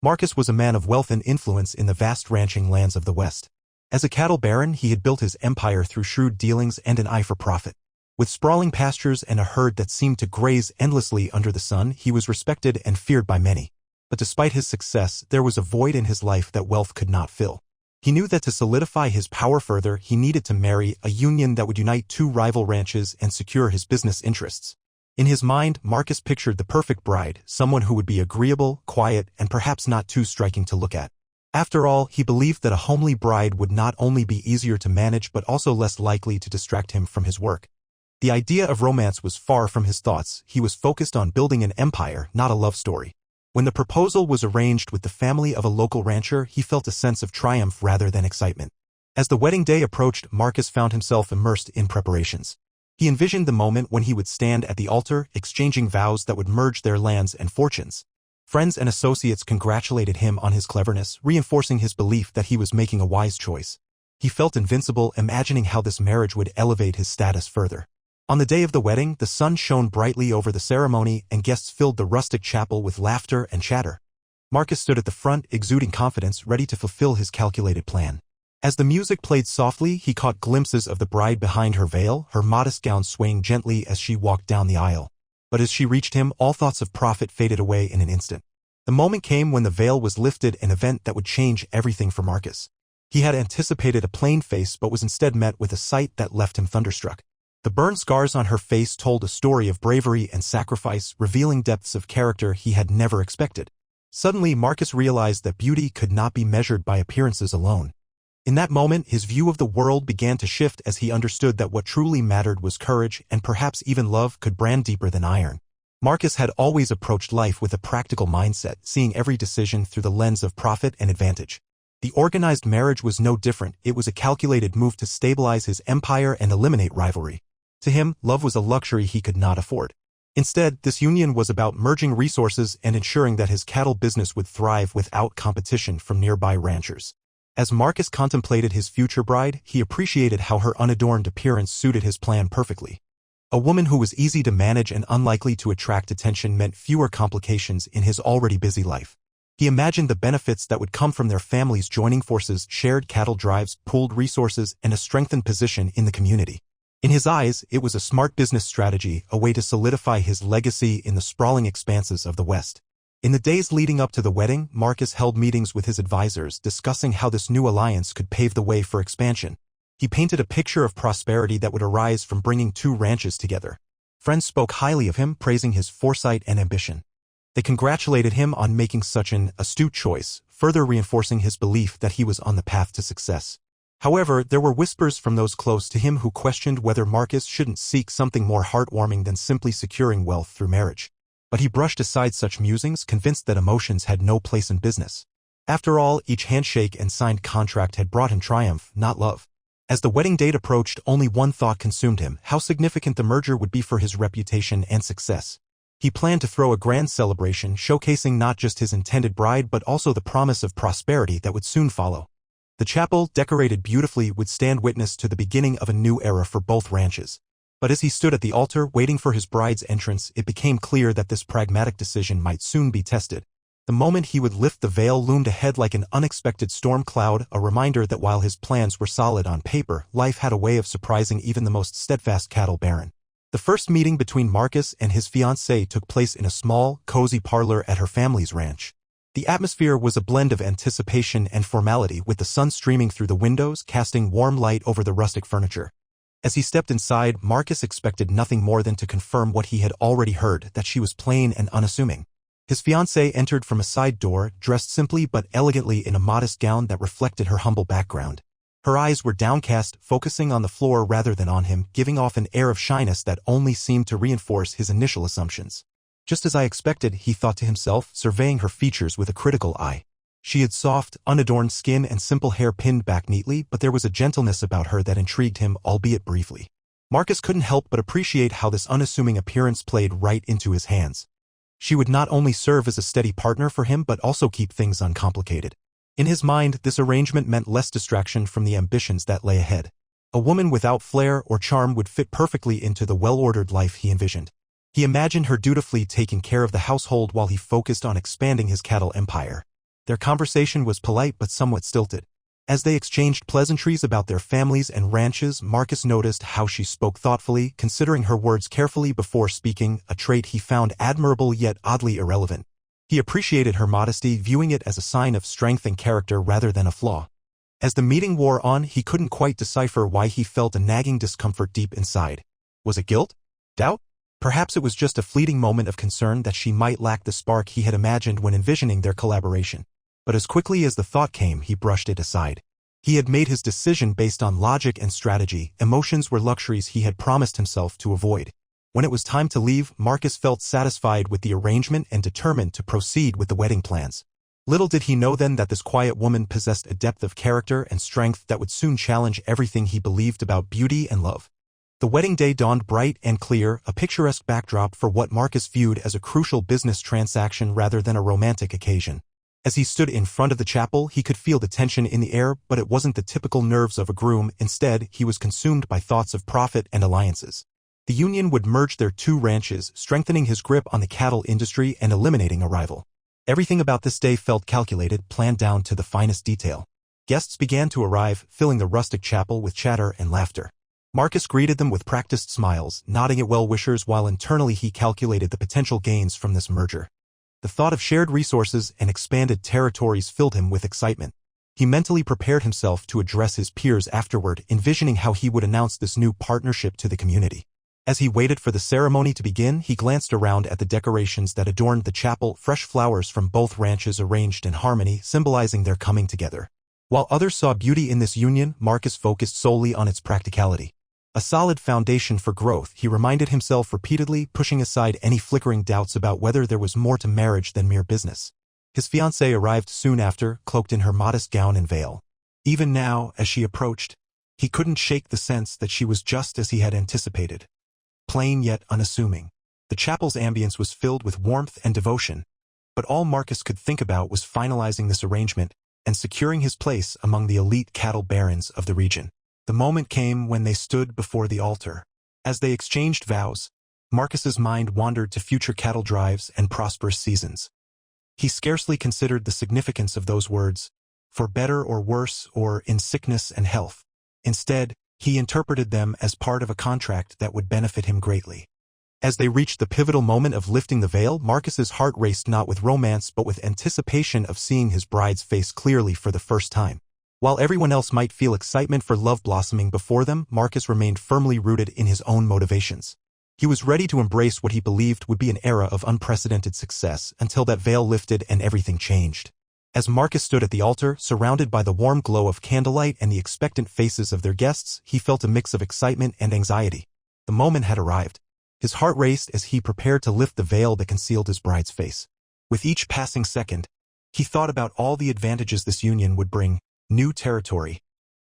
Marcus was a man of wealth and influence in the vast ranching lands of the West. As a cattle baron, he had built his empire through shrewd dealings and an eye for profit. With sprawling pastures and a herd that seemed to graze endlessly under the sun, he was respected and feared by many. But despite his success, there was a void in his life that wealth could not fill. He knew that to solidify his power further, he needed to marry a union that would unite two rival ranches and secure his business interests. In his mind, Marcus pictured the perfect bride, someone who would be agreeable, quiet, and perhaps not too striking to look at. After all, he believed that a homely bride would not only be easier to manage but also less likely to distract him from his work. The idea of romance was far from his thoughts. He was focused on building an empire, not a love story. When the proposal was arranged with the family of a local rancher, he felt a sense of triumph rather than excitement. As the wedding day approached, Marcus found himself immersed in preparations. He envisioned the moment when he would stand at the altar, exchanging vows that would merge their lands and fortunes. Friends and associates congratulated him on his cleverness, reinforcing his belief that he was making a wise choice. He felt invincible, imagining how this marriage would elevate his status further. On the day of the wedding, the sun shone brightly over the ceremony, and guests filled the rustic chapel with laughter and chatter. Marcus stood at the front, exuding confidence, ready to fulfill his calculated plan. As the music played softly, he caught glimpses of the bride behind her veil, her modest gown swaying gently as she walked down the aisle. But as she reached him, all thoughts of profit faded away in an instant. The moment came when the veil was lifted, an event that would change everything for Marcus. He had anticipated a plain face but was instead met with a sight that left him thunderstruck. The burn scars on her face told a story of bravery and sacrifice, revealing depths of character he had never expected. Suddenly, Marcus realized that beauty could not be measured by appearances alone. In that moment, his view of the world began to shift as he understood that what truly mattered was courage, and perhaps even love could brand deeper than iron. Marcus had always approached life with a practical mindset, seeing every decision through the lens of profit and advantage. The organized marriage was no different. It was a calculated move to stabilize his empire and eliminate rivalry. To him, love was a luxury he could not afford. Instead, this union was about merging resources and ensuring that his cattle business would thrive without competition from nearby ranchers. As Marcus contemplated his future bride, he appreciated how her unadorned appearance suited his plan perfectly. A woman who was easy to manage and unlikely to attract attention meant fewer complications in his already busy life. He imagined the benefits that would come from their families joining forces, shared cattle drives, pooled resources, and a strengthened position in the community. In his eyes, it was a smart business strategy, a way to solidify his legacy in the sprawling expanses of the West. In the days leading up to the wedding, Marcus held meetings with his advisors, discussing how this new alliance could pave the way for expansion. He painted a picture of prosperity that would arise from bringing two ranches together. Friends spoke highly of him, praising his foresight and ambition. They congratulated him on making such an astute choice, further reinforcing his belief that he was on the path to success. However, there were whispers from those close to him who questioned whether Marcus shouldn't seek something more heartwarming than simply securing wealth through marriage. But he brushed aside such musings, convinced that emotions had no place in business. After all, each handshake and signed contract had brought him triumph, not love. As the wedding date approached, only one thought consumed him: how significant the merger would be for his reputation and success. He planned to throw a grand celebration, showcasing not just his intended bride but also the promise of prosperity that would soon follow. The chapel, decorated beautifully, would stand witness to the beginning of a new era for both ranches. But as he stood at the altar, waiting for his bride's entrance, it became clear that this pragmatic decision might soon be tested. The moment he would lift the veil loomed ahead like an unexpected storm cloud, a reminder that while his plans were solid on paper, life had a way of surprising even the most steadfast cattle baron. The first meeting between Marcus and his fiancée took place in a small, cozy parlor at her family's ranch. The atmosphere was a blend of anticipation and formality, with the sun streaming through the windows, casting warm light over the rustic furniture. As he stepped inside, Marcus expected nothing more than to confirm what he had already heard, that she was plain and unassuming. His fiancée entered from a side door, dressed simply but elegantly in a modest gown that reflected her humble background. Her eyes were downcast, focusing on the floor rather than on him, giving off an air of shyness that only seemed to reinforce his initial assumptions. Just as I expected, he thought to himself, surveying her features with a critical eye. She had soft, unadorned skin and simple hair pinned back neatly, but there was a gentleness about her that intrigued him, albeit briefly. Marcus couldn't help but appreciate how this unassuming appearance played right into his hands. She would not only serve as a steady partner for him but also keep things uncomplicated. In his mind, this arrangement meant less distraction from the ambitions that lay ahead. A woman without flair or charm would fit perfectly into the well-ordered life he envisioned. He imagined her dutifully taking care of the household while he focused on expanding his cattle empire. Their conversation was polite but somewhat stilted. As they exchanged pleasantries about their families and ranches, Marcus noticed how she spoke thoughtfully, considering her words carefully before speaking, a trait he found admirable yet oddly irrelevant. He appreciated her modesty, viewing it as a sign of strength and character rather than a flaw. As the meeting wore on, he couldn't quite decipher why he felt a nagging discomfort deep inside. Was it guilt? Doubt? Perhaps it was just a fleeting moment of concern that she might lack the spark he had imagined when envisioning their collaboration. But as quickly as the thought came, he brushed it aside. He had made his decision based on logic and strategy. Emotions were luxuries he had promised himself to avoid. When it was time to leave, Marcus felt satisfied with the arrangement and determined to proceed with the wedding plans. Little did he know then that this quiet woman possessed a depth of character and strength that would soon challenge everything he believed about beauty and love. The wedding day dawned bright and clear, a picturesque backdrop for what Marcus viewed as a crucial business transaction rather than a romantic occasion. As he stood in front of the chapel, he could feel the tension in the air, but it wasn't the typical nerves of a groom. Instead, he was consumed by thoughts of profit and alliances. The union would merge their two ranches, strengthening his grip on the cattle industry and eliminating a rival. Everything about this day felt calculated, planned down to the finest detail. Guests began to arrive, filling the rustic chapel with chatter and laughter. Marcus greeted them with practiced smiles, nodding at well-wishers while internally he calculated the potential gains from this merger. The thought of shared resources and expanded territories filled him with excitement. He mentally prepared himself to address his peers afterward, envisioning how he would announce this new partnership to the community. As he waited for the ceremony to begin, he glanced around at the decorations that adorned the chapel, fresh flowers from both ranches arranged in harmony, symbolizing their coming together. While others saw beauty in this union, Marcus focused solely on its practicality. A solid foundation for growth, he reminded himself repeatedly, pushing aside any flickering doubts about whether there was more to marriage than mere business. His fiancée arrived soon after, cloaked in her modest gown and veil. Even now, as she approached, he couldn't shake the sense that she was just as he had anticipated. Plain yet unassuming. The chapel's ambience was filled with warmth and devotion, but all Marcus could think about was finalizing this arrangement and securing his place among the elite cattle barons of the region. The moment came when they stood before the altar. As they exchanged vows, Marcus's mind wandered to future cattle drives and prosperous seasons. He scarcely considered the significance of those words, for better or worse or in sickness and health. Instead, he interpreted them as part of a contract that would benefit him greatly. As they reached the pivotal moment of lifting the veil, Marcus's heart raced not with romance but with anticipation of seeing his bride's face clearly for the first time. While everyone else might feel excitement for love blossoming before them, Marcus remained firmly rooted in his own motivations. He was ready to embrace what he believed would be an era of unprecedented success until that veil lifted and everything changed. As Marcus stood at the altar, surrounded by the warm glow of candlelight and the expectant faces of their guests, he felt a mix of excitement and anxiety. The moment had arrived. His heart raced as he prepared to lift the veil that concealed his bride's face. With each passing second, he thought about all the advantages this union would bring: new territory,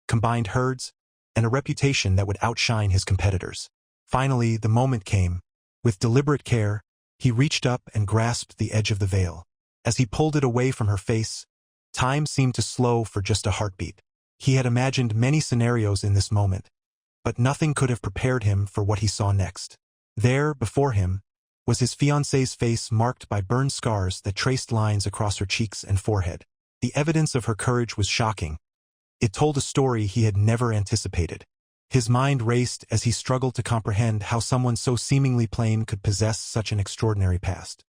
combined herds, and a reputation that would outshine his competitors. Finally, the moment came. With deliberate care, he reached up and grasped the edge of the veil. As he pulled it away from her face, time seemed to slow for just a heartbeat. He had imagined many scenarios in this moment, but nothing could have prepared him for what he saw next. There, before him, was his fiancée's face marked by burn scars that traced lines across her cheeks and forehead. The evidence of her courage was shocking. It told a story he had never anticipated. His mind raced as he struggled to comprehend how someone so seemingly plain could possess such an extraordinary past.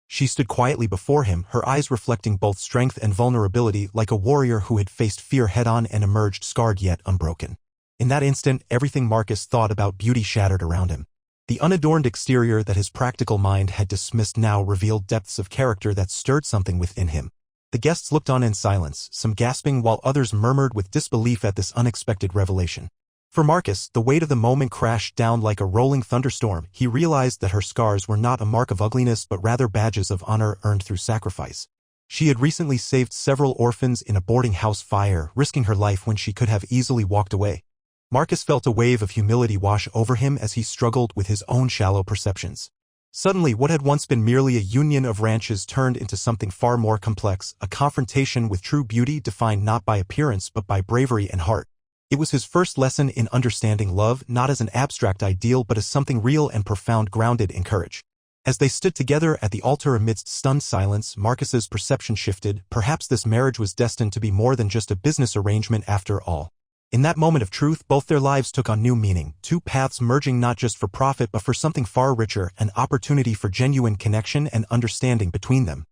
She stood quietly before him, her eyes reflecting both strength and vulnerability, like a warrior who had faced fear head-on and emerged scarred yet unbroken. In that instant, everything Marcus thought about beauty shattered around him. The unadorned exterior that his practical mind had dismissed now revealed depths of character that stirred something within him. The guests looked on in silence, some gasping while others murmured with disbelief at this unexpected revelation. For Marcus, the weight of the moment crashed down like a rolling thunderstorm. He realized that her scars were not a mark of ugliness but rather badges of honor earned through sacrifice. She had recently saved several orphans in a boarding house fire, risking her life when she could have easily walked away. Marcus felt a wave of humility wash over him as he struggled with his own shallow perceptions. Suddenly, what had once been merely a union of ranches turned into something far more complex, a confrontation with true beauty defined not by appearance but by bravery and heart. It was his first lesson in understanding love, not as an abstract ideal but as something real and profound grounded in courage. As they stood together at the altar amidst stunned silence, Marcus's perception shifted. Perhaps this marriage was destined to be more than just a business arrangement after all. In that moment of truth, both their lives took on new meaning, two paths merging not just for profit but for something far richer, an opportunity for genuine connection and understanding between them.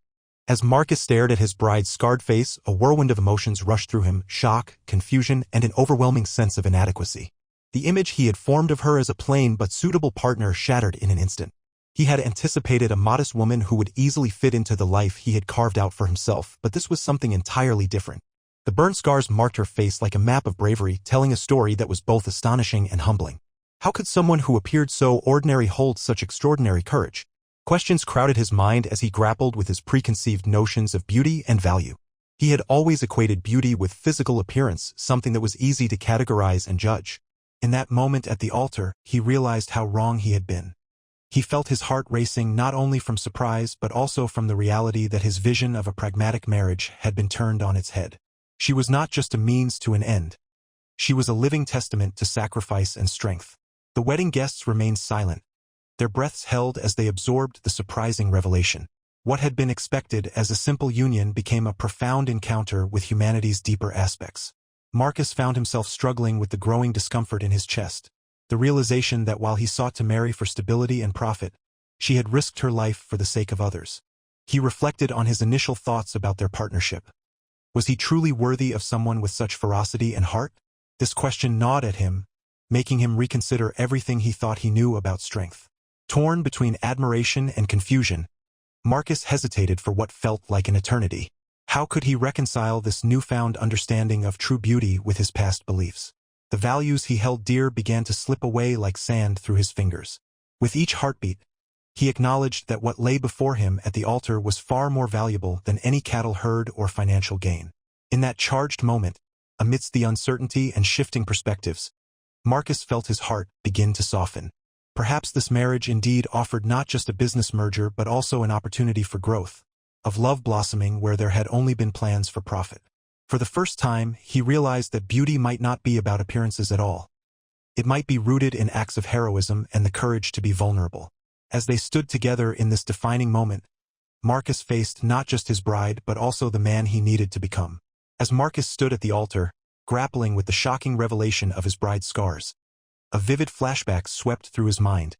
As Marcus stared at his bride's scarred face, a whirlwind of emotions rushed through him: shock, confusion, and an overwhelming sense of inadequacy. The image he had formed of her as a plain but suitable partner shattered in an instant. He had anticipated a modest woman who would easily fit into the life he had carved out for himself, but this was something entirely different. The burn scars marked her face like a map of bravery, telling a story that was both astonishing and humbling. How could someone who appeared so ordinary hold such extraordinary courage? Questions crowded his mind as he grappled with his preconceived notions of beauty and value. He had always equated beauty with physical appearance, something that was easy to categorize and judge. In that moment at the altar, he realized how wrong he had been. He felt his heart racing not only from surprise but also from the reality that his vision of a pragmatic marriage had been turned on its head. She was not just a means to an end. She was a living testament to sacrifice and strength. The wedding guests remained silent, their breaths held as they absorbed the surprising revelation. What had been expected as a simple union became a profound encounter with humanity's deeper aspects. Marcus found himself struggling with the growing discomfort in his chest, the realization that while he sought to marry for stability and profit, she had risked her life for the sake of others. He reflected on his initial thoughts about their partnership. Was he truly worthy of someone with such ferocity and heart? This question gnawed at him, making him reconsider everything he thought he knew about strength. Torn between admiration and confusion, Marcus hesitated for what felt like an eternity. How could he reconcile this newfound understanding of true beauty with his past beliefs? The values he held dear began to slip away like sand through his fingers. With each heartbeat, he acknowledged that what lay before him at the altar was far more valuable than any cattle herd or financial gain. In that charged moment, amidst the uncertainty and shifting perspectives, Marcus felt his heart begin to soften. Perhaps this marriage indeed offered not just a business merger but also an opportunity for growth, of love blossoming where there had only been plans for profit. For the first time, he realized that beauty might not be about appearances at all. It might be rooted in acts of heroism and the courage to be vulnerable. As they stood together in this defining moment, Marcus faced not just his bride but also the man he needed to become. As Marcus stood at the altar, grappling with the shocking revelation of his bride's scars, a vivid flashback swept through his mind,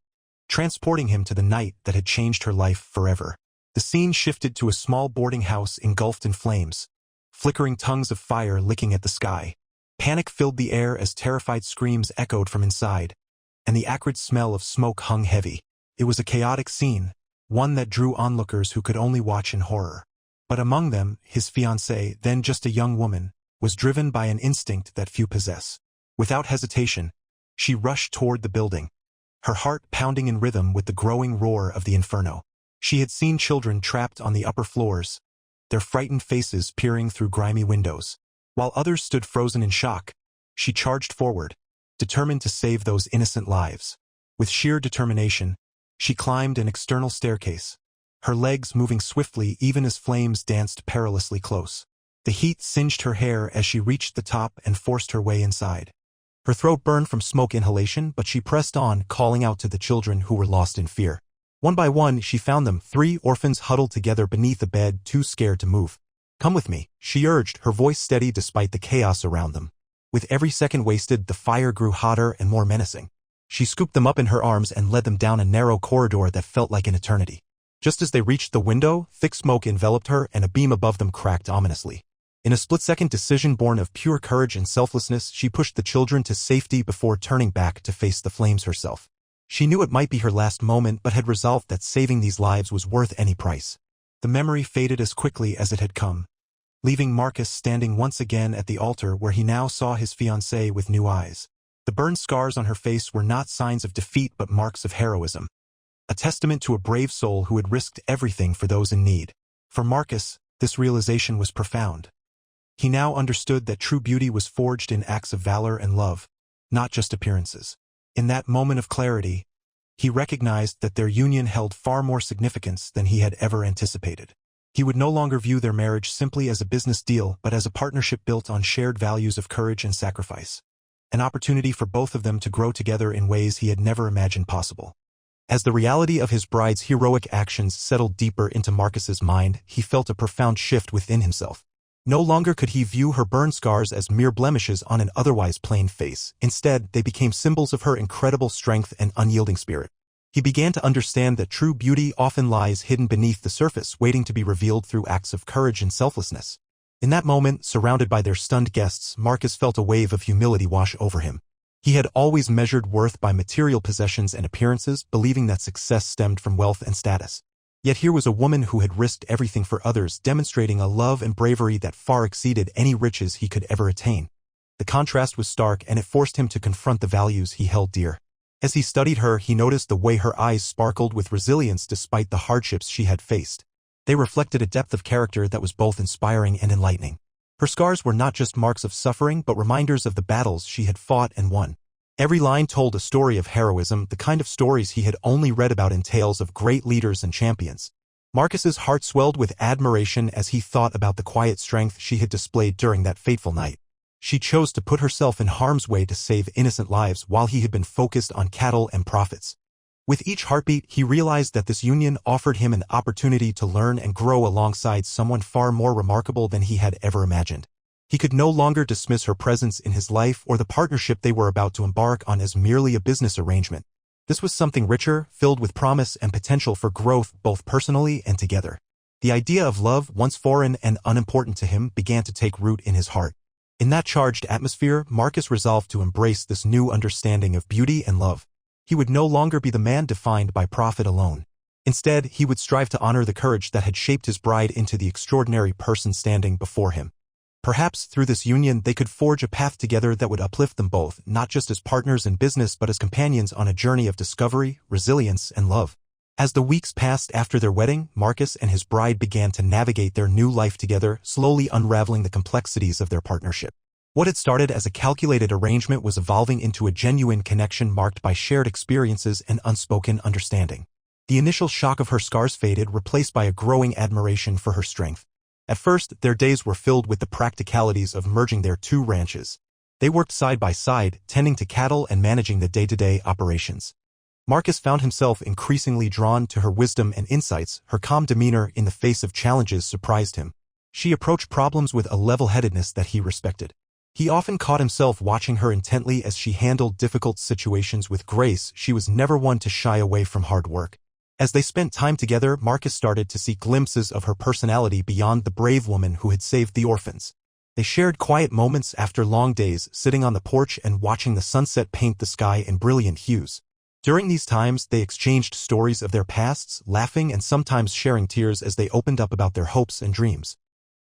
transporting him to the night that had changed her life forever. The scene shifted to a small boarding house engulfed in flames, flickering tongues of fire licking at the sky. Panic filled the air as terrified screams echoed from inside, and the acrid smell of smoke hung heavy. It was a chaotic scene, one that drew onlookers who could only watch in horror. But among them, his fiancée, then just a young woman, was driven by an instinct that few possess. Without hesitation, she rushed toward the building, her heart pounding in rhythm with the growing roar of the inferno. She had seen children trapped on the upper floors, their frightened faces peering through grimy windows. While others stood frozen in shock, she charged forward, determined to save those innocent lives. With sheer determination, she climbed an external staircase, her legs moving swiftly even as flames danced perilously close. The heat singed her hair as she reached the top and forced her way inside. Her throat burned from smoke inhalation, but she pressed on, calling out to the children who were lost in fear. One by one, she found them, 3 orphans huddled together beneath a bed, too scared to move. "Come with me," she urged, her voice steady despite the chaos around them. With every second wasted, the fire grew hotter and more menacing. She scooped them up in her arms and led them down a narrow corridor that felt like an eternity. Just as they reached the window, thick smoke enveloped her and a beam above them cracked ominously. In a split-second decision born of pure courage and selflessness, she pushed the children to safety before turning back to face the flames herself. She knew it might be her last moment but had resolved that saving these lives was worth any price. The memory faded as quickly as it had come, leaving Marcus standing once again at the altar where he now saw his fiancée with new eyes. The burned scars on her face were not signs of defeat but marks of heroism, a testament to a brave soul who had risked everything for those in need. For Marcus, this realization was profound. He now understood that true beauty was forged in acts of valor and love, not just appearances. In that moment of clarity, he recognized that their union held far more significance than he had ever anticipated. He would no longer view their marriage simply as a business deal but as a partnership built on shared values of courage and sacrifice. An opportunity for both of them to grow together in ways he had never imagined possible. As the reality of his bride's heroic actions settled deeper into Marcus's mind, he felt a profound shift within himself. No longer could he view her burn scars as mere blemishes on an otherwise plain face. Instead, they became symbols of her incredible strength and unyielding spirit. He began to understand that true beauty often lies hidden beneath the surface, waiting to be revealed through acts of courage and selflessness. In that moment, surrounded by their stunned guests, Marcus felt a wave of humility wash over him. He had always measured worth by material possessions and appearances, believing that success stemmed from wealth and status. Yet here was a woman who had risked everything for others, demonstrating a love and bravery that far exceeded any riches he could ever attain. The contrast was stark, and it forced him to confront the values he held dear. As he studied her, he noticed the way her eyes sparkled with resilience despite the hardships she had faced. They reflected a depth of character that was both inspiring and enlightening. Her scars were not just marks of suffering, but reminders of the battles she had fought and won. Every line told a story of heroism, the kind of stories he had only read about in tales of great leaders and champions. Marcus's heart swelled with admiration as he thought about the quiet strength she had displayed during that fateful night. She chose to put herself in harm's way to save innocent lives while he had been focused on cattle and profits. With each heartbeat, he realized that this union offered him an opportunity to learn and grow alongside someone far more remarkable than he had ever imagined. He could no longer dismiss her presence in his life or the partnership they were about to embark on as merely a business arrangement. This was something richer, filled with promise and potential for growth both personally and together. The idea of love, once foreign and unimportant to him, began to take root in his heart. In that charged atmosphere, Marcus resolved to embrace this new understanding of beauty and love. He would no longer be the man defined by profit alone. Instead, he would strive to honor the courage that had shaped his bride into the extraordinary person standing before him. Perhaps through this union they could forge a path together that would uplift them both, not just as partners in business but as companions on a journey of discovery, resilience, and love. As the weeks passed after their wedding, Marcus and his bride began to navigate their new life together, slowly unraveling the complexities of their partnership. What had started as a calculated arrangement was evolving into a genuine connection marked by shared experiences and unspoken understanding. The initial shock of her scars faded, replaced by a growing admiration for her strength. At first, their days were filled with the practicalities of merging their two ranches. They worked side by side, tending to cattle and managing the day-to-day operations. Marcus found himself increasingly drawn to her wisdom and insights. Her calm demeanor in the face of challenges surprised him. She approached problems with a level-headedness that he respected. He often caught himself watching her intently as she handled difficult situations with grace. She was never one to shy away from hard work. As they spent time together, Marcus started to see glimpses of her personality beyond the brave woman who had saved the orphans. They shared quiet moments after long days, sitting on the porch and watching the sunset paint the sky in brilliant hues. During these times, they exchanged stories of their pasts, laughing and sometimes sharing tears as they opened up about their hopes and dreams.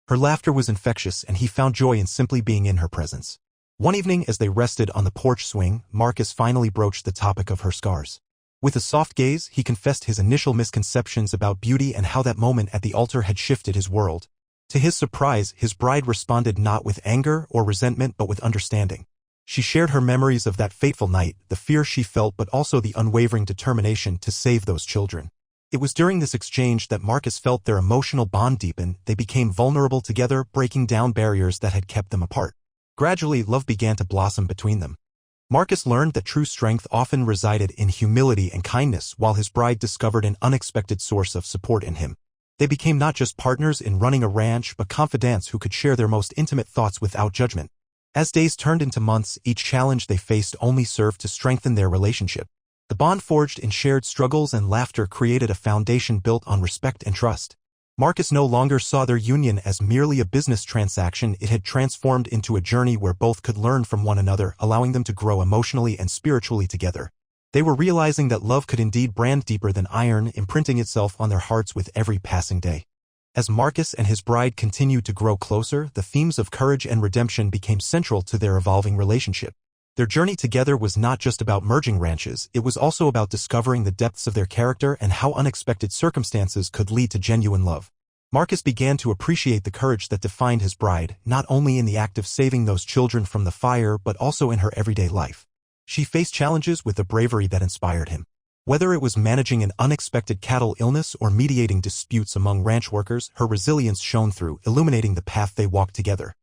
Her laughter was infectious, and he found joy in simply being in her presence. One evening, as they rested on the porch swing, Marcus finally broached the topic of her scars. With a soft gaze, he confessed his initial misconceptions about beauty and how that moment at the altar had shifted his world. To his surprise, his bride responded not with anger or resentment but with understanding. She shared her memories of that fateful night, the fear she felt but also the unwavering determination to save those children. It was during this exchange that Marcus felt their emotional bond deepen. They became vulnerable together, breaking down barriers that had kept them apart. Gradually, love began to blossom between them. Marcus learned that true strength often resided in humility and kindness, while his bride discovered an unexpected source of support in him. They became not just partners in running a ranch, but confidants who could share their most intimate thoughts without judgment. As days turned into months, each challenge they faced only served to strengthen their relationship. The bond forged in shared struggles and laughter created a foundation built on respect and trust. Marcus no longer saw their union as merely a business transaction. It had transformed into a journey where both could learn from one another, allowing them to grow emotionally and spiritually together. They were realizing that love could indeed brand deeper than iron, imprinting itself on their hearts with every passing day. As Marcus and his bride continued to grow closer, the themes of courage and redemption became central to their evolving relationship. Their journey together was not just about merging ranches, it was also about discovering the depths of their character and how unexpected circumstances could lead to genuine love. Marcus began to appreciate the courage that defined his bride, not only in the act of saving those children from the fire but also in her everyday life. She faced challenges with a bravery that inspired him. Whether it was managing an unexpected cattle illness or mediating disputes among ranch workers, her resilience shone through, illuminating the path they walked together.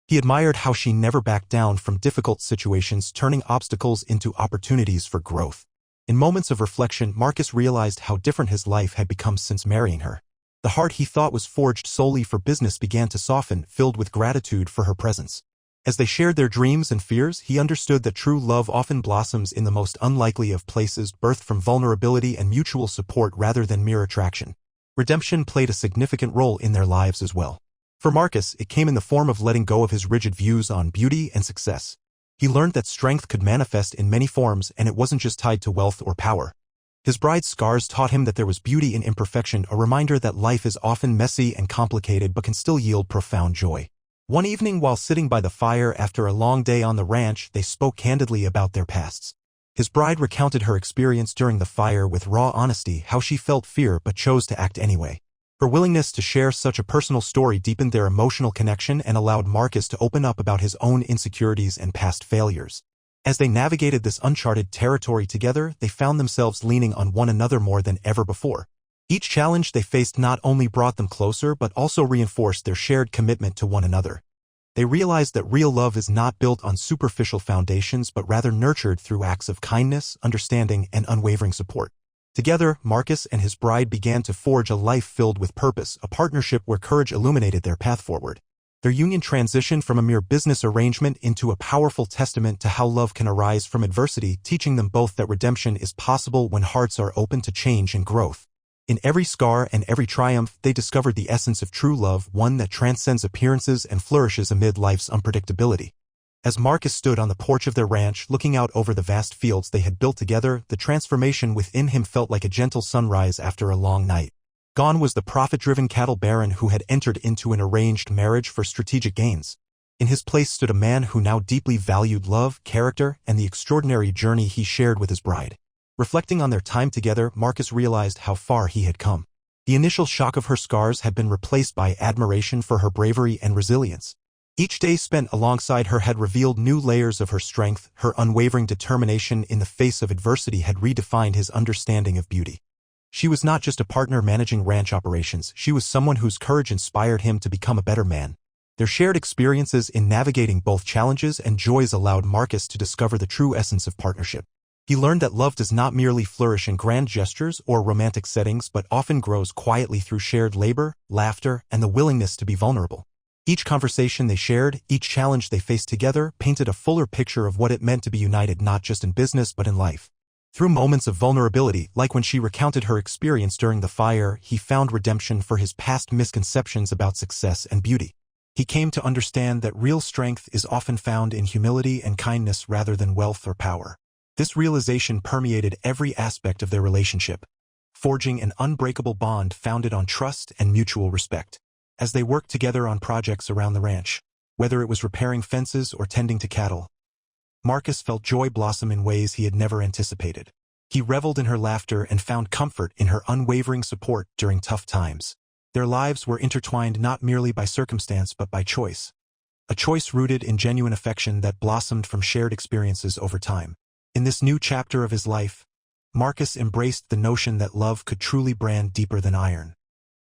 He admired how she never backed down from difficult situations, turning obstacles into opportunities for growth. In moments of reflection, Marcus realized how different his life had become since marrying her. The heart he thought was forged solely for business began to soften, filled with gratitude for her presence. As they shared their dreams and fears, he understood that true love often blossoms in the most unlikely of places, birthed from vulnerability and mutual support rather than mere attraction. Redemption played a significant role in their lives as well. For Marcus, it came in the form of letting go of his rigid views on beauty and success. He learned that strength could manifest in many forms, and it wasn't just tied to wealth or power. His bride's scars taught him that there was beauty in imperfection, a reminder that life is often messy and complicated but can still yield profound joy. One evening, while sitting by the fire after a long day on the ranch, they spoke candidly about their pasts. His bride recounted her experience during the fire with raw honesty, how she felt fear but chose to act anyway. Her willingness to share such a personal story deepened their emotional connection and allowed Marcus to open up about his own insecurities and past failures. As they navigated this uncharted territory together, they found themselves leaning on one another more than ever before. Each challenge they faced not only brought them closer but also reinforced their shared commitment to one another. They realized that real love is not built on superficial foundations but rather nurtured through acts of kindness, understanding, and unwavering support. Together, Marcus and his bride began to forge a life filled with purpose, a partnership where courage illuminated their path forward. Their union transitioned from a mere business arrangement into a powerful testament to how love can arise from adversity, teaching them both that redemption is possible when hearts are open to change and growth. In every scar and every triumph, they discovered the essence of true love, one that transcends appearances and flourishes amid life's unpredictability. As Marcus stood on the porch of their ranch, looking out over the vast fields they had built together, the transformation within him felt like a gentle sunrise after a long night. Gone was the profit-driven cattle baron who had entered into an arranged marriage for strategic gains. In his place stood a man who now deeply valued love, character, and the extraordinary journey he shared with his bride. Reflecting on their time together, Marcus realized how far he had come. The initial shock of her scars had been replaced by admiration for her bravery and resilience. Each day spent alongside her had revealed new layers of her strength. Her unwavering determination in the face of adversity had redefined his understanding of beauty. She was not just a partner managing ranch operations, she was someone whose courage inspired him to become a better man. Their shared experiences in navigating both challenges and joys allowed Marcus to discover the true essence of partnership. He learned that love does not merely flourish in grand gestures or romantic settings but often grows quietly through shared labor, laughter, and the willingness to be vulnerable. Each conversation they shared, each challenge they faced together, painted a fuller picture of what it meant to be united not just in business but in life. Through moments of vulnerability, like when she recounted her experience during the fire, he found redemption for his past misconceptions about success and beauty. He came to understand that real strength is often found in humility and kindness rather than wealth or power. This realization permeated every aspect of their relationship, forging an unbreakable bond founded on trust and mutual respect. As they worked together on projects around the ranch, whether it was repairing fences or tending to cattle, Marcus felt joy blossom in ways he had never anticipated. He reveled in her laughter and found comfort in her unwavering support during tough times. Their lives were intertwined not merely by circumstance but by choice. A choice rooted in genuine affection that blossomed from shared experiences over time. In this new chapter of his life, Marcus embraced the notion that love could truly brand deeper than iron.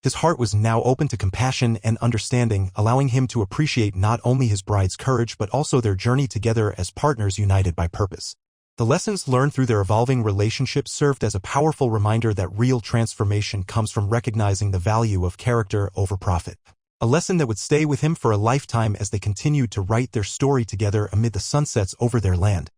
His heart was now open to compassion and understanding, allowing him to appreciate not only his bride's courage but also their journey together as partners united by purpose. The lessons learned through their evolving relationship served as a powerful reminder that real transformation comes from recognizing the value of character over profit. A lesson that would stay with him for a lifetime as they continued to write their story together amid the sunsets over their land.